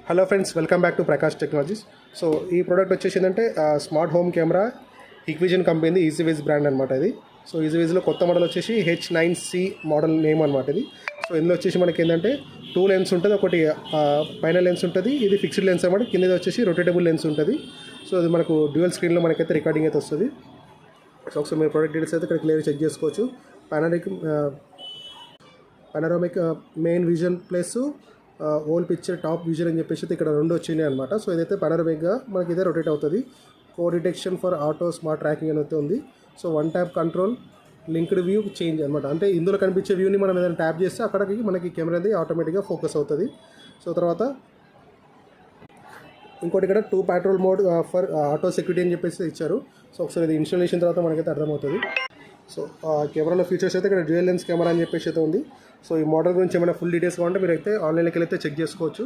Hello friends, welcome back to Prakash technologies. So ఈ product వచ్చేసి ఏంటంటే స్మార్ట్ హోమ్ కెమెరా ఈక్విజన్ కంపెనీ ఈజీవిజ్ బ్రాండ్ అనమాట ఇది. సో ఈజీవిజ్లో కొత్త మోడల్ వచ్చేసి H9C మోడల్ నేమ్ అనమాట ఇది. సో ఇందులో వచ్చేసి మనకి ఏంటంటే 2 లెన్స్ ఉంటుంది, ఒకటి పైన లెన్స్ ఉంటుంది, ఇది ఫిక్స్డ్ లెన్స్ అనమాట, కింద వచ్చేసి రొటేటబుల్ లెన్స్ ఉంటుంది. సో ఇది మనకు డ్యూయల్ స్క్రీన్లో మనకైతే రికార్డింగ్ అయితే వస్తుంది. సో ఒకసారి మీరు ప్రోడక్ట్ డీటెయిల్స్ అయితే ఇక్కడ క్లియర్గా చెక్ చేసుకోవచ్చు. Panoramic main vision plus whole picture top vision అని చెప్పేసి ఇక్కడ 2 వచ్చినాయి అనమాట. సో ఇదైతే పానరామిక్గా మనకి ఇదే రొటేట్ అవుతుంది. కో detection for auto smart tracking అనేది ఉంది. So 1 tap control linked view change అనమాట, అంటే ఇందులో కనిపించే వ్యూని మనం ఏదైనా ట్యాప్ చేస్తే అక్కడికి మనకి కెమెరా అనేది ఆటోమేటిక్గా ఫోకస్ అవుతుంది. సో తర్వాత ఇంకోటి ఇక్కడ 2 petrol mode for auto security అని చెప్పేసి ఇచ్చారు. సో ఒకసారి ఇది ఇన్స్టాలేషన్ తర్వాత మనకైతే అర్థమవుతుంది. సో కెమెరాలో ఫీచర్స్ అయితే ఇక్కడ డ్యూయల్ లెన్స్ కెమెరా అని చెప్పేసి అయితే ఉంది. సో ఈ మోడల్ గురించి ఏమైనా ఫుల్ డీటెయిల్స్ కావాలంటే మీరు అయితే ఆన్లైన్లోకి వెళ్ళి చెక్ చేసుకోవచ్చు.